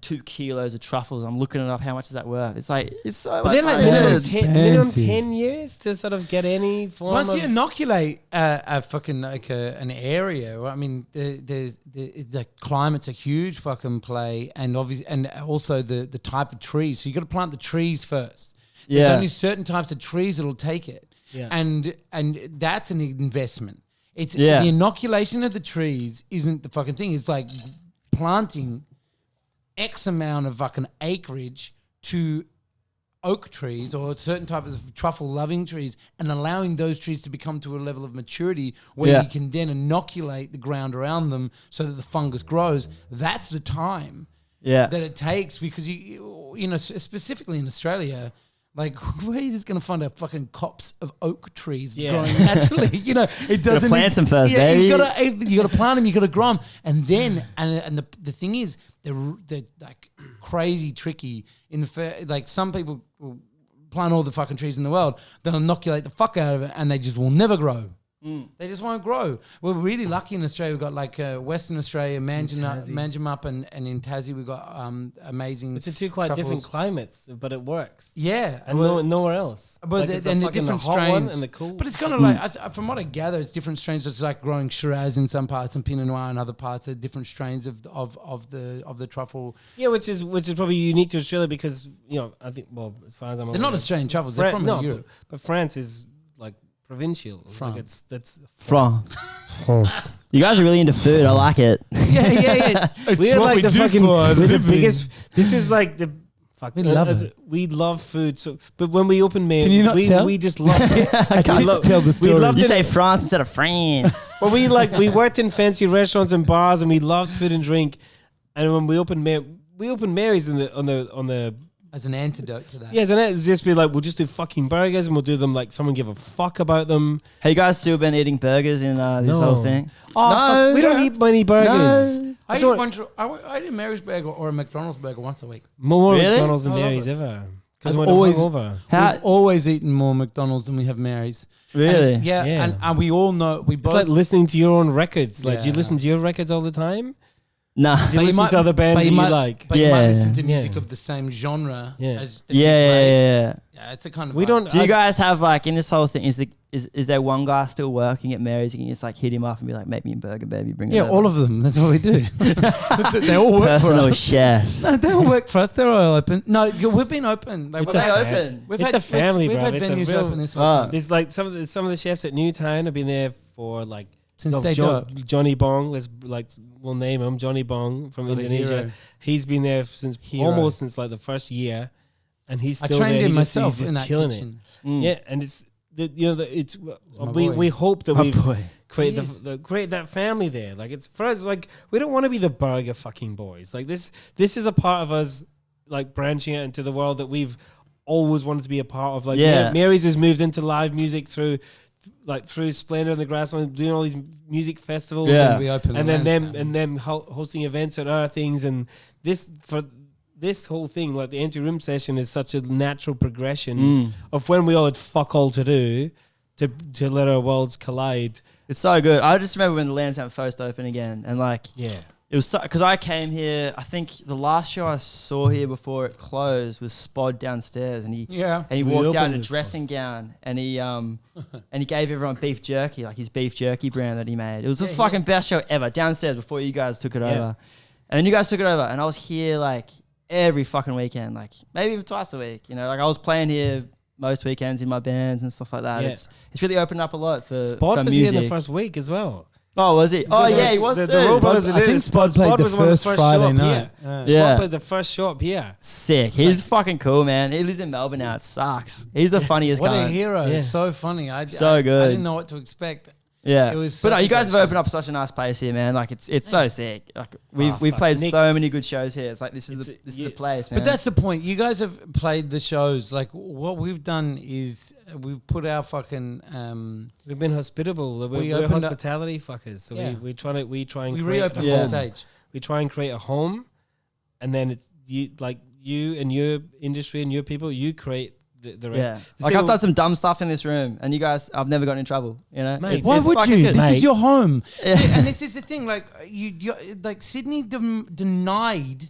2 kilos of truffles. I'm looking it up. How much is that worth? It's like, it's so But like, then minimum 10 years to sort of get any form Once of... you inoculate a fucking like an area, I mean, the climate's a huge fucking play, and obviously, and also the type of trees. So you got to plant the trees first. There's only certain types of trees that'll take it, and that's an investment. It's the inoculation of the trees isn't the fucking thing. It's like planting X amount of fucking acreage to oak trees or certain type of truffle loving trees, and allowing those trees to become to a level of maturity where you can then inoculate the ground around them so that the fungus grows. That's the time that it takes, because you know, specifically in Australia, like, where are you just going to find a fucking copse of oak trees growing naturally? You know, it doesn't. Plant them first, baby. You got to plant them. You got to grow them, and then and the thing is, they're like crazy tricky. Like, some people will plant all the fucking trees in the world, they'll inoculate the fuck out of it, and they just will never grow. They just won't grow. We're really lucky in Australia. We've got like Western Australia, Manjimup, and in Tassie we've got amazing. It's two quite truffles. different climates, but it works. Yeah, and nowhere else. But like and the different strains. and the cool. But it's kind of like, from what I gather, it's different strains. It's like growing Shiraz in some parts and Pinot Noir in other parts. They're different strains of the truffle. Yeah, which is probably unique to Australia, because I think, well, as far as I'm aware, they're not Australian truffles. They're from Europe. But France is like provincial. France. That's France. You guys are really into food. I like it. Yeah. We're like the fucking. We're the biggest. This is like the. Fuck, we love it. We love food. So, but when we open May, can you not tell? We just loved it. I can't tell the story. You say France instead of France. Well, we worked in fancy restaurants and bars, and we loved food and drink. And when we opened Mary's on the as an antidote to that. Yes, and it's just be like, we'll just do fucking burgers, and we'll do them like someone give a fuck about them. Have you guys still been eating burgers in this whole thing? Oh, no, we don't eat many burgers. No. I eat a Mary's burger or a McDonald's burger once a week. More really? McDonald's than Mary's ever. Because we've always eaten more McDonald's than we have Mary's. Really? And we all know it's like listening to your own records. Like, do you listen to your records all the time? Nah. Do you listen to other bands that you like? But you might listen to music of the same genre. As the Yeah, it's a kind of. We don't. Do you guys have, like, in this whole thing? Is there one guy still working at Mary's? You can just like hit him up and be like, "Make me a burger, baby. Bring it." Yeah, over. all of them. That's what we do. They all work Personal for us. chef. No, they all work for us. They're all open. No, we've been open. Like, It's open. It's a family, we've bro. had It's venues a real, open this whole time. There's like some of the chefs at Newtown have been there for like Since day dot. Johnny Bong. We'll name him Johnny Bong from Indonesia. Hero. He's been there since like the first year, and he's still I trained there. him myself he's in that killing kitchen. it. Yeah, and it's we hope that we create that family there. Like it's for us. Like we don't want to be the burger fucking boys. Like this is a part of us, like branching out into the world that we've always wanted to be a part of. Like Mary's has moved into live music through Splendor in the Grasslands, doing all these music festivals, and then them hosting events at other things, and this whole thing, like the empty room session, is such a natural progression of when we all had fuck all to do to let our worlds collide. It's so good. I just remember when the LANSDOWNE first opened again, and it was because I came here. I think the last show I saw here before it closed was Spod downstairs, and he walked out in a dressing gown, and he gave everyone beef jerky, like his beef jerky brand that he made. It was the fucking best show ever downstairs before you guys took it over, and then you guys took it over, and I was here like every fucking weekend, like maybe even twice a week. You know, like I was playing here most weekends in my bands and stuff like that. It's really opened up a lot for Spod was music. here in the first week as well. Oh, was he? Oh, yeah, he was too. I think Spod played the first Friday night. Spod played the first show up here. Sick. He's fucking cool, man. He lives in Melbourne now. It sucks. He's the funniest guy. What a hero. Yeah. So funny. So good. I didn't know what to expect. Yeah. But no, you guys have opened up such a nice place here, man. Like it's so sick. Like we've played so many good shows here. It's like this is the place, man. But that's the point. You guys have played the shows. Like what we've done is we've put our fucking we've been hospitable. We're hospitality fuckers. So we try and reopen the stage. We try and create a home, and then it's you and your industry and your people. You create the rest. Yeah. Like I've done some dumb stuff in this room, and you guys, I've never gotten in trouble. You know, mate, why would you? Good. This is your home, and this is the thing. Like you like Sydney denied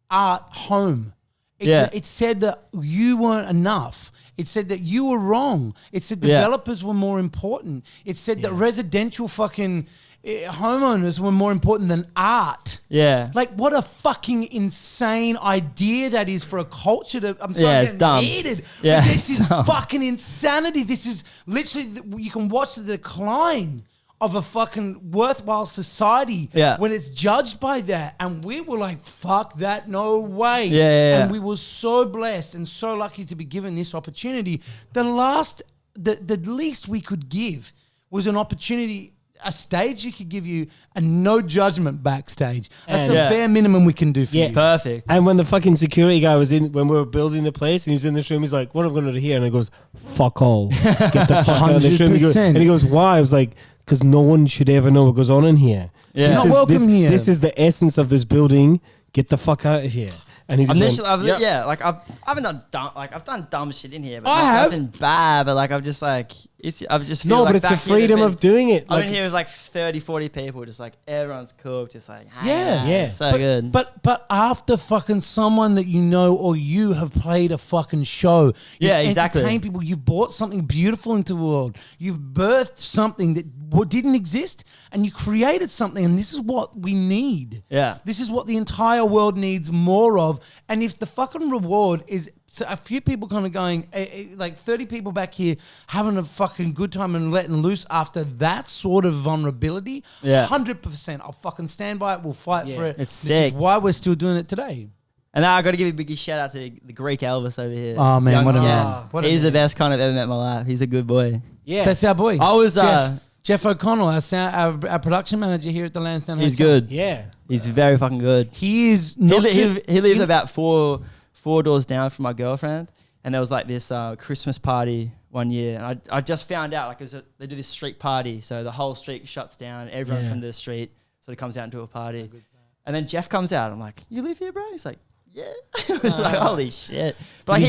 art home. It said that you weren't enough. It said that you were wrong. It said developers were more important. It said that residential fucking homeowners were more important than art. Yeah. Like, what a fucking insane idea that is for a culture to... I'm sorry, it's dumb. Heated. Yeah, But this is fucking insanity. This is literally... You can watch the decline of a fucking worthwhile society when it's judged by that. And we were like, fuck that, no way. And we were so blessed and so lucky to be given this opportunity. The least we could give was an opportunity... A stage you could give you, and no judgment backstage. That's the bare minimum we can do for you. Perfect. And when the fucking security guy was in, when we were building the place, and he was in this room, he's like, "What am I going to do here?" And I goes, "Fuck all, get the fuck out of this room." And he goes, "Why?" I was like, "Because no one should ever know what goes on in here. You're not welcome here. This is the essence of this building. Get the fuck out of here." And he just I've done dumb shit in here, but nothing bad. But like I've just like it's the freedom of doing it. I've been here with like 30, 40 people, just like everyone's cooked, just like so good. But after fucking someone that you know or you have played a fucking show, you've entertained people, you've brought something beautiful into the world, you've birthed something that didn't exist, and you created something, and this is what we need. Yeah, this is what the entire world needs more of. And if the fucking reward is a few people kind of going, like 30 people back here having a fucking good time and letting loose after that sort of vulnerability, 100%, I'll fucking stand by it. We'll fight for it. It's sick. Is why we're still doing it today. And now I got to give a big shout out to the Greek Elvis over here. Oh man, what a man! He's the best kind I've ever met in my life. He's a good boy. Yeah, that's our boy. I was Jeff O'Connell, our production manager here at the LANSDOWNE. He's good. Yeah, he's very fucking good. He is. He lives about four doors down from my girlfriend, and there was like this Christmas party one year, and I just found out like they do this street party, so the whole street shuts down, everyone from the street sort of comes out into a party, and then Jeff comes out. I'm like, "You live here, bro?" He's like, "Yeah." Like, holy shit! But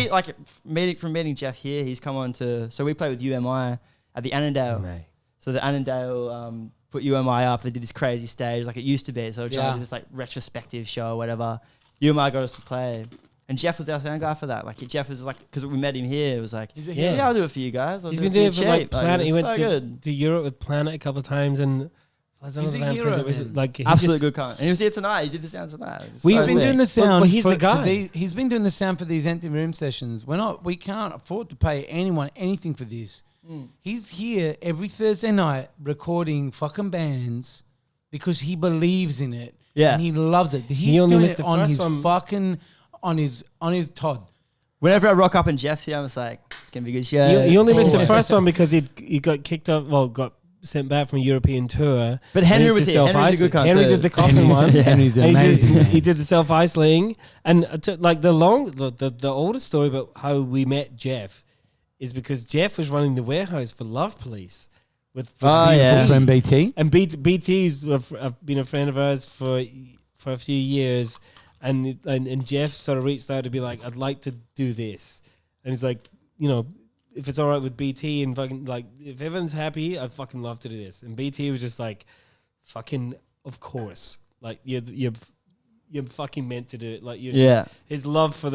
meeting Jeff here, he's come on to. So we play with UMI at the Annandale. Right. So the Annandale put UMI up. They did this crazy stage like it used to be. So trying to do this like retrospective show or whatever. UMI got us to play. And Jeff was our sound guy for that. Like Jeff was like, because we met him here, it was like, I'll do it for you guys. He's been doing it for like Planet. He went to Europe with Planet a couple of times, and he's a hero. Like absolute good comment. And he was here tonight. He did the sound tonight. We've been doing the sound. But he's the guy. He's been doing the sound for these empty room sessions. We can't afford to pay anyone anything for this. He's here every Thursday night recording fucking bands because he believes in it. Yeah, and he loves it. He's doing it on his fucking. On his Todd. Whenever I rock up in Jeff's here, I'm just like, it's gonna be a good show. You only missed the first one because he got kicked up. Well, got sent back from a European tour. But Henry was here. Henry's a good cunt. Henry did the coffin one. Henry's amazing. He did the self-isolating. And like the oldest story about how we met Jeff is because Jeff was running the warehouse for Love Police with friend BT. And BT's been a friend of ours for a few years. And Jeff sort of reached out to be like, I'd like to do this. And he's like, you know, if it's all right with BT and fucking like, if everyone's happy, I'd fucking love to do this. And BT was just like, fucking, of course. Like you're fucking meant to do it. Like his love for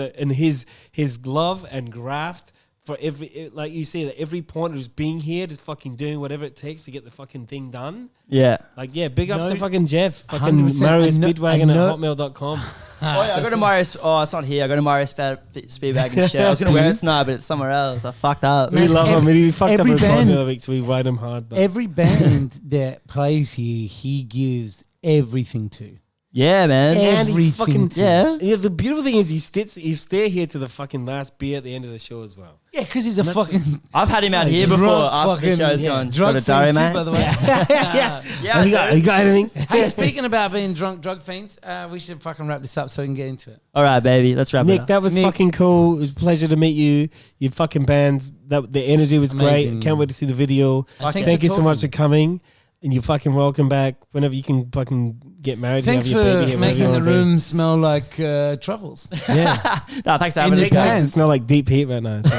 his love and graft for every, like you say, that every point of just being here, just fucking doing whatever it takes to get the fucking thing done. Yeah. Like, big up to fucking Jeff. Fucking Mario Speedwagon at hotmail.com. Oh yeah, I go to Mario. Oh, it's not here. I go to Mario Speedwagon shit. I was gonna wear it tonight, but it's somewhere else. I fucked up. We love him. We fucked up his band the other week, so we ride him hard. But. Every band that plays here, he gives everything to. Yeah, man. Everything. Yeah. The beautiful thing is he stay here to the fucking last beer at the end of the show as well. Yeah, because he's a fucking. I've had him out here before after the show's gone. Drunk got a diary, mate. By the way. Yeah. You got anything? Hey, speaking about being drug fiends, we should fucking wrap this up so we can get into it. All right, baby. Let's wrap it up. Nick, that was fucking cool. It was a pleasure to meet you. Your fucking bands. The energy was great. Can't wait to see the video. Thank you so much for coming. And you're fucking welcome back whenever you can fucking get married. Thanks and have your baby for making the room smell like truffles. Yeah. No, thanks for having us, guys. It smells like deep heat right now. So.